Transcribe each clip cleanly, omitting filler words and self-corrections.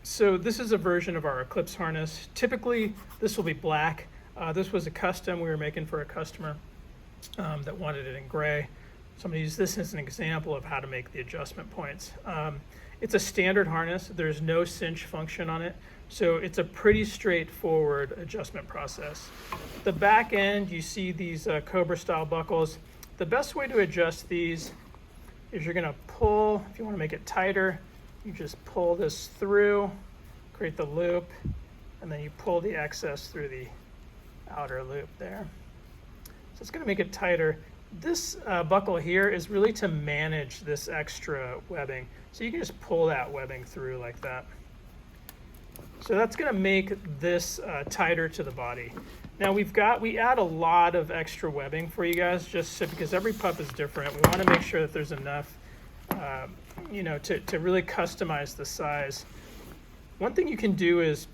So this is a version of our Eclipse harness. Typically, this will be black. This was a custom we were making for a customer that wanted it in gray. So I'm going to use this as an example of how to make the adjustment points. It's a standard harness. There's no cinch function on it. So it's a pretty straightforward adjustment process. The back end, you see these Cobra style buckles. The best way to adjust these is you're going to pull, if you want to make it tighter, you just pull this through, create the loop, and then you pull the excess through the outer loop there. So it's going to make it tighter. This buckle here is really to manage this extra webbing. So you can just pull that webbing through like that. So that's going to make this tighter to the body. Now we add a lot of extra webbing for you guys just so, because every pup is different. We want to make sure that there's enough to really customize the size. One thing you can do is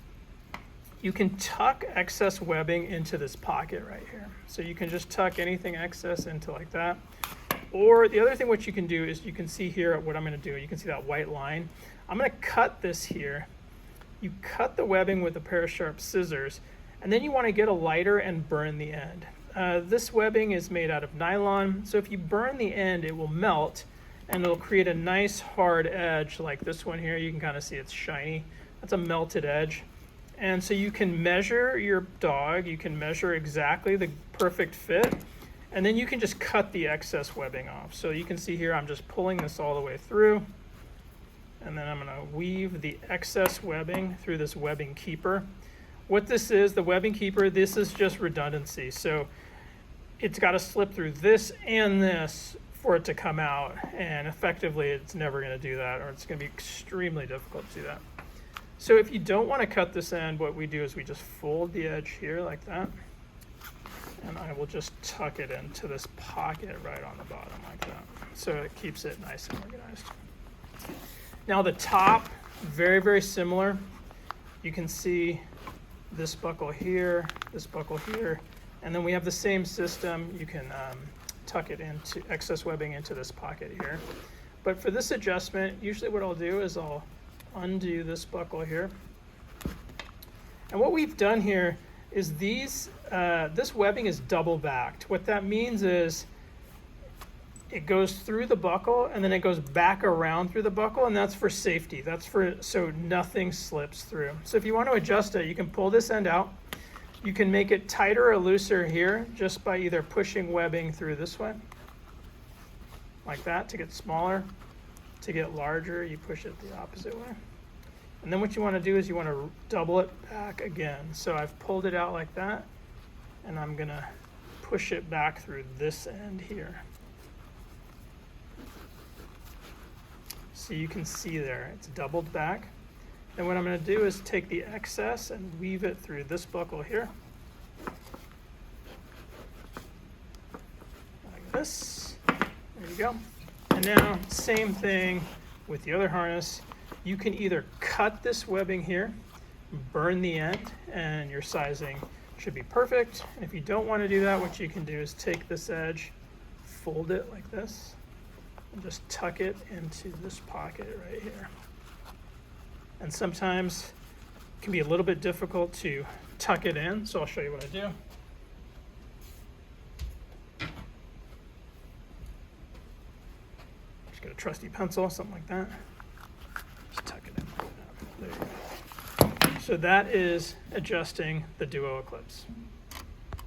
you can tuck excess webbing into this pocket right here. So you can just tuck anything excess into like that. Or the other thing what you can do is you can see here what I'm going to do. You can see that white line. I'm going to cut this here. You cut the webbing with a pair of sharp scissors, and then you want to get a lighter and burn the end. This webbing is made out of nylon, so if you burn the end, it will melt, and it'll create a nice hard edge like this one here. You can kind of see it's shiny. That's a melted edge. And so you can measure your dog, you can measure exactly the perfect fit, and then you can just cut the excess webbing off. So you can see here I'm just pulling this all the way through, and then I'm going to weave the excess webbing through this webbing keeper. What this is, the webbing keeper, this is just redundancy. So it's got to slip through this and this for it to come out, and effectively it's never going to do that, or it's going to be extremely difficult to do that. So if you don't want to cut this end, what we do is we just fold the edge here like that, and I will just tuck it into this pocket right on the bottom like that. So it keeps it nice and organized. Now the top, very, very similar. You can see this buckle here, and then we have the same system. You can tuck it into excess webbing into this pocket here. But for this adjustment, usually what I'll do is I'll undo this buckle here. And what we've done here is this webbing is double backed. What that means is it goes through the buckle and then it goes back around through the buckle, and that's for safety. That's so nothing slips through. So if you want to adjust it, you can pull this end out. You can make it tighter or looser here just by either pushing webbing through this way, like that, to get smaller. To get larger, you push it the opposite way. And then what you want to do is you want to double it back again. So I've pulled it out like that, and I'm going to push it back through this end here. So you can see there, it's doubled back. And what I'm going to do is take the excess and weave it through this buckle here. Like this. There you go. And now, same thing with the other harness. You can either cut this webbing here, burn the end, and your sizing should be perfect. And if you don't want to do that, what you can do is take this edge, fold it like this, and just tuck it into this pocket right here. And sometimes it can be a little bit difficult to tuck it in, so I'll show you what I do. Just get a trusty pencil, something like that. Just tuck it in like that. There you go. So that is adjusting the DUO Eclipse.